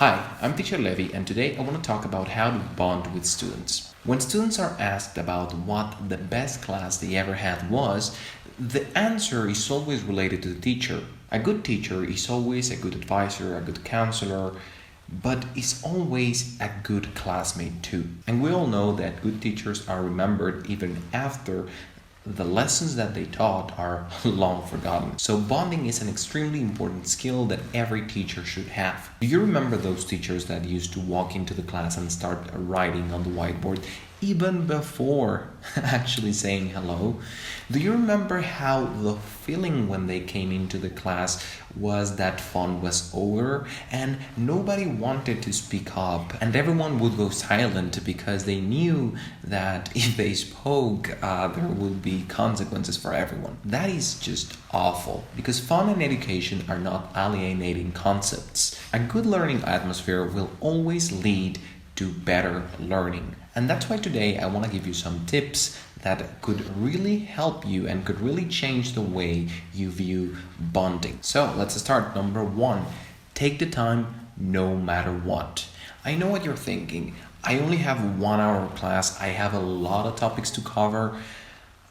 Hi, I'm Teacher Levy, and today I want to talk about how to bond with students. When students are asked about what the best class they ever had was, the answer is always related to the teacher. A good teacher is always a good advisor, a good counselor, but is always a good classmate too. And we all know that good teachers are remembered even after the lessons that they taught are long forgotten. So bonding is an extremely important skill that every teacher should have. Do you remember those teachers that used to walk into the class and start writing on the whiteboard even before actually saying hello? Do you remember how the feeling when they came into the class was that fun was over and nobody wanted to speak up and everyone would go silent because they knew that if they spoke, there would be consequences for everyone? That is just awful because fun and education are not alienating concepts. A good learning atmosphere will always lead to better learning. And that's why today I want to give you some tips that could really help you and could really change the way you view bonding. So let's start. Number one, take the time no matter what. I know what you're thinking. I only have 1 hour of class. I have a lot of topics to cover.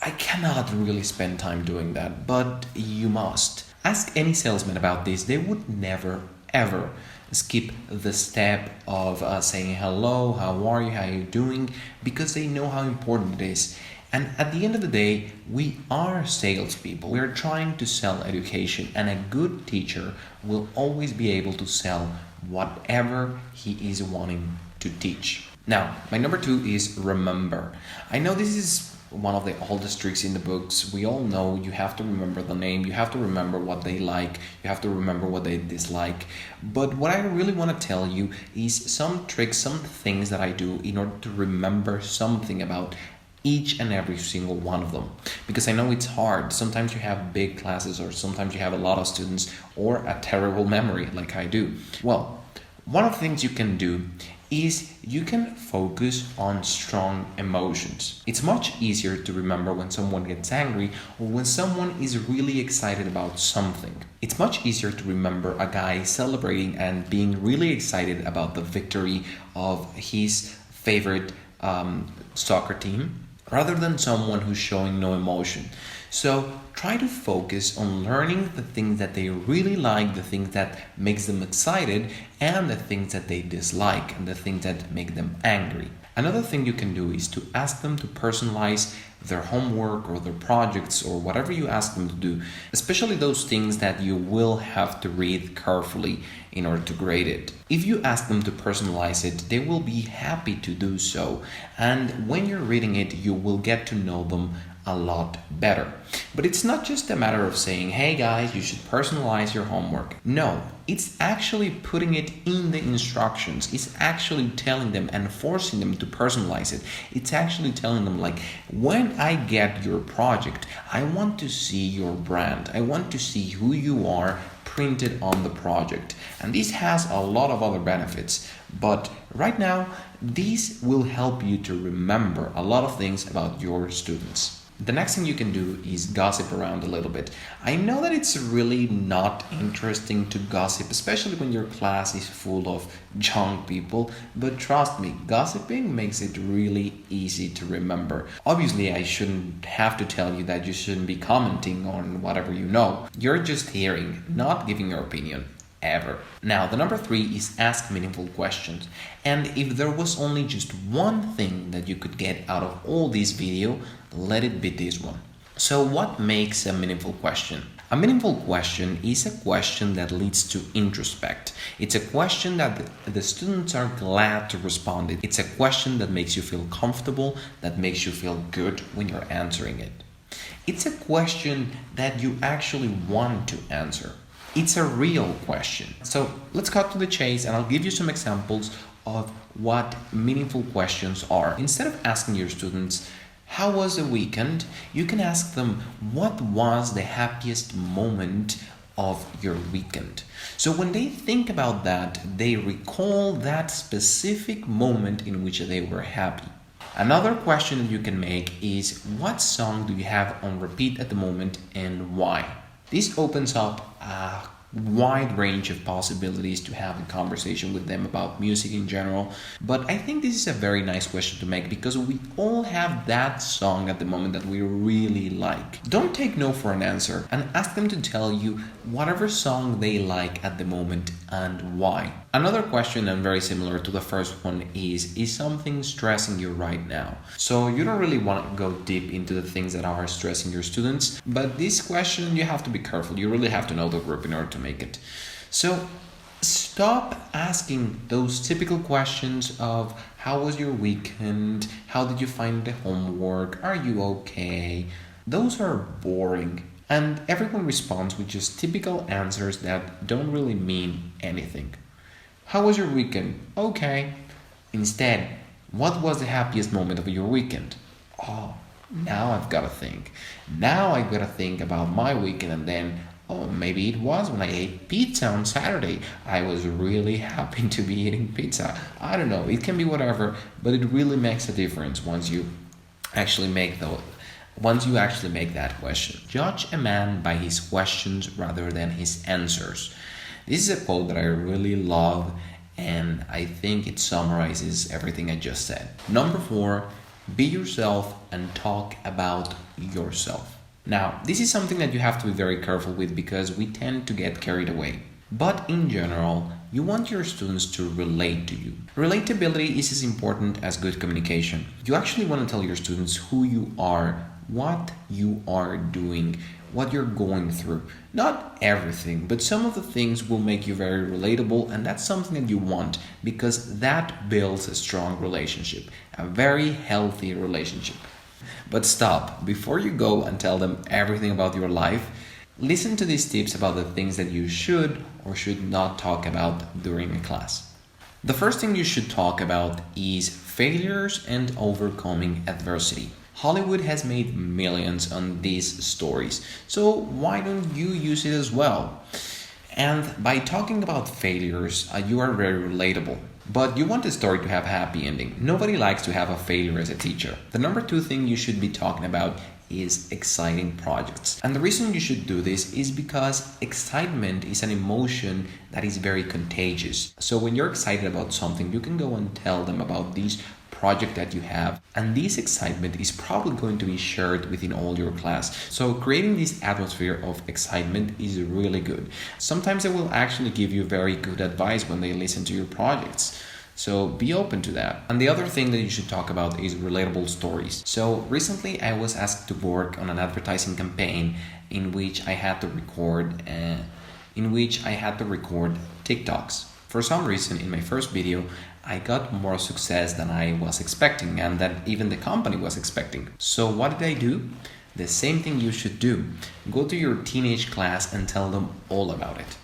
I cannot really spend time doing that, but you must. Ask any salesman about this. They would never, ever skip the step of saying hello, how are you, how are you doing, because they know how important it is. And at the end of the day, we are salespeople. We're trying to sell education, and a good teacher will always be able to sell whatever he is wanting to teach. Now, my number 2 is remember. I know this is one of the oldest tricks in the books. We all know you have to remember the name, you have to remember what they like, you have to remember what they dislike. But what I really want to tell you is some tricks, some things that I do in order to remember something about each and every single one of them. Because I know it's hard. Sometimes you have big classes, or sometimes you have a lot of students, or a terrible memory like I do. Well, one of the things you can do is you can focus on strong emotions. It's much easier to remember when someone gets angry or when someone is really excited about something. It's much easier to remember a guy celebrating and being really excited about the victory of his favorite soccer team rather than someone who's showing no emotion. So try to focus on learning the things that they really like, the things that makes them excited, and the things that they dislike, and the things that make them angry. Another thing you can do is to ask them to personalize their homework or their projects or whatever you ask them to do, especially those things that you will have to read carefully in order to grade it. If you ask them to personalize it, they will be happy to do so. And when you're reading it, you will get to know them a lot better. But it's not just a matter of saying, hey guys, you should personalize your homework. No, it's actually putting it in the instructions. It's actually telling them and forcing them to personalize it. It's actually telling them, like, when I get your project, I want to see your brand. I want to see who you are printed on the project. And this has a lot of other benefits. But right now, these will help you to remember a lot of things about your students. The next thing you can do is gossip around a little bit. I know that it's really not interesting to gossip, especially when your class is full of young people, but trust me, gossiping makes it really easy to remember. Obviously, I shouldn't have to tell you that you shouldn't be commenting on whatever you know. You're just hearing, not giving your opinion. Ever. Now, the number 3 is ask meaningful questions. And if there was only just one thing that you could get out of all this video, let it be this one. So what makes a meaningful question? A meaningful question is a question that leads to introspect. It's a question that the students are glad to respond to. It's a question that makes you feel comfortable, that makes you feel good when you're answering it. It's a question that you actually want to answer. It's a real question. So let's cut to the chase and I'll give you some examples of what meaningful questions are. Instead of asking your students, how was the weekend? You can ask them, what was the happiest moment of your weekend? So when they think about that, they recall that specific moment in which they were happy. Another question that you can make is, what song do you have on repeat at the moment and why? This opens up a wide range of possibilities to have a conversation with them about music in general. But I think this is a very nice question to make because we all have that song at the moment that we really like. Don't take no for an answer and ask them to tell you whatever song they like at the moment and why. Another question, and very similar to the first one, is something stressing you right now? So you don't really want to go deep into the things that are stressing your students, but this question you have to be careful. You really have to know the group in order to make it. So stop asking those typical questions of how was your weekend? How did you find the homework? Are you okay? Those are boring. And everyone responds with just typical answers that don't really mean anything. How was your weekend? Okay. Instead, what was the happiest moment of your weekend? Oh, now I've got to think. Now I've got to think about my weekend, and then, oh, maybe it was when I ate pizza on Saturday. I was really happy to be eating pizza. I don't know. It can be whatever, but it really makes a difference once you actually make that question. Judge a man by his questions rather than his answers. This is a quote that I really love, and I think it summarizes everything I just said. Number 4, be yourself and talk about yourself. Now, this is something that you have to be very careful with because we tend to get carried away. But in general, you want your students to relate to you. Relatability is as important as good communication. You actually want to tell your students who you are, what you are doing, what you're going through. Not everything, but some of the things will make you very relatable, and that's something that you want because that builds a strong relationship, a very healthy relationship. But stop. Before you go and tell them everything about your life, listen to these tips about the things that you should or should not talk about during a class. The first thing you should talk about is failures and overcoming adversity. Hollywood has made millions on these stories, so why don't you use it as well? And by talking about failures, you are very relatable. But you want the story to have a happy ending. Nobody likes to have a failure as a teacher. The number 2 thing you should be talking about is exciting projects. And the reason you should do this is because excitement is an emotion that is very contagious. So when you're excited about something, you can go and tell them about these project that you have, and this excitement is probably going to be shared within all your class. So creating this atmosphere of excitement is really good. Sometimes they will actually give you very good advice when they listen to your projects. So be open to that. And the other thing that you should talk about is relatable stories. So recently I was asked to work on an advertising campaign in which I had to record TikToks. For some reason, in my first video, I got more success than I was expecting and that even the company was expecting. So what did I do? The same thing you should do. Go to your teenage class and tell them all about it.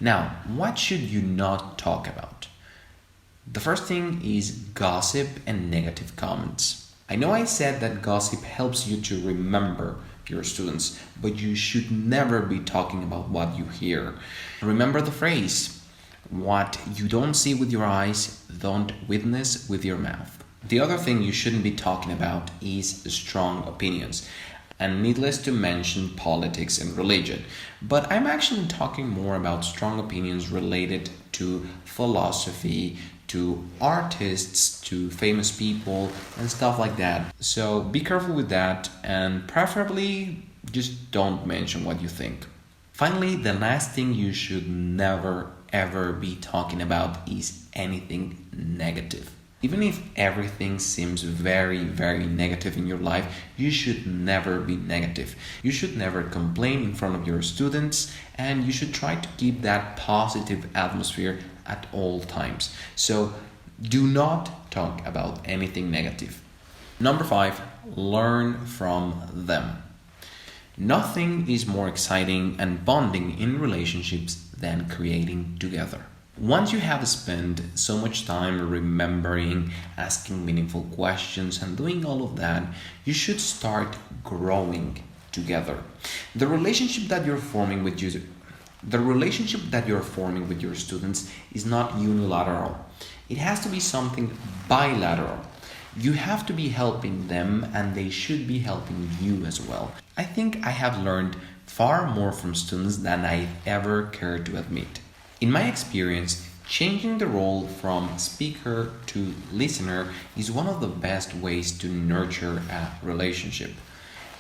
Now, what should you not talk about? The first thing is gossip and negative comments. I know I said that gossip helps you to remember your students, but you should never be talking about what you hear. Remember the phrase, what you don't see with your eyes, don't witness with your mouth. The other thing you shouldn't be talking about is strong opinions. And needless to mention politics and religion. But I'm actually talking more about strong opinions related to philosophy, to artists, to famous people, and stuff like that. So be careful with that, and preferably just don't mention what you think. Finally, the last thing you should never ever be talking about is anything negative. Even if everything seems very, very negative in your life, you should never be negative. You should never complain in front of your students, and you should try to keep that positive atmosphere at all times. So do not talk about anything negative. Number 5, learn from them. Nothing is more exciting and bonding in relationships than creating together. Once you have spent so much time remembering, asking meaningful questions, and doing all of that, you should start growing together. The relationship that you're forming with your students is not unilateral. It has to be something bilateral. You have to be helping them, and they should be helping you as well. I think I have learned far more from students than I ever cared to admit. In my experience, changing the role from speaker to listener is one of the best ways to nurture a relationship.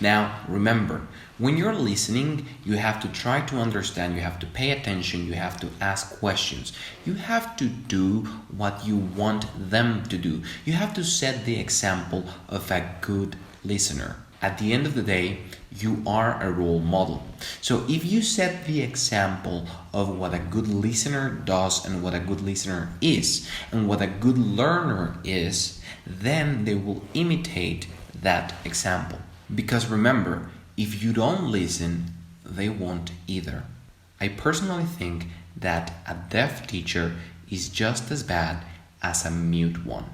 Now, remember, when you're listening, you have to try to understand, you have to pay attention, you have to ask questions. You have to do what you want them to do. You have to set the example of a good listener. At the end of the day, you are a role model. So if you set the example of what a good listener does and what a good listener is and what a good learner is, then they will imitate that example. Because remember, if you don't listen, they won't either. I personally think that a deaf teacher is just as bad as a mute one.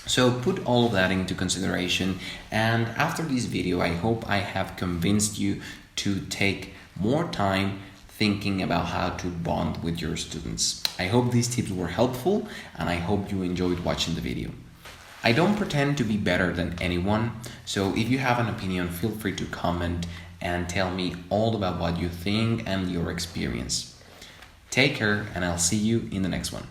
So put all of that into consideration, and after this video I hope I have convinced you to take more time thinking about how to bond with your students. I hope these tips were helpful and I hope you enjoyed watching the video. I don't pretend to be better than anyone, so if you have an opinion, feel free to comment and tell me all about what you think and your experience. Take care, and I'll see you in the next one.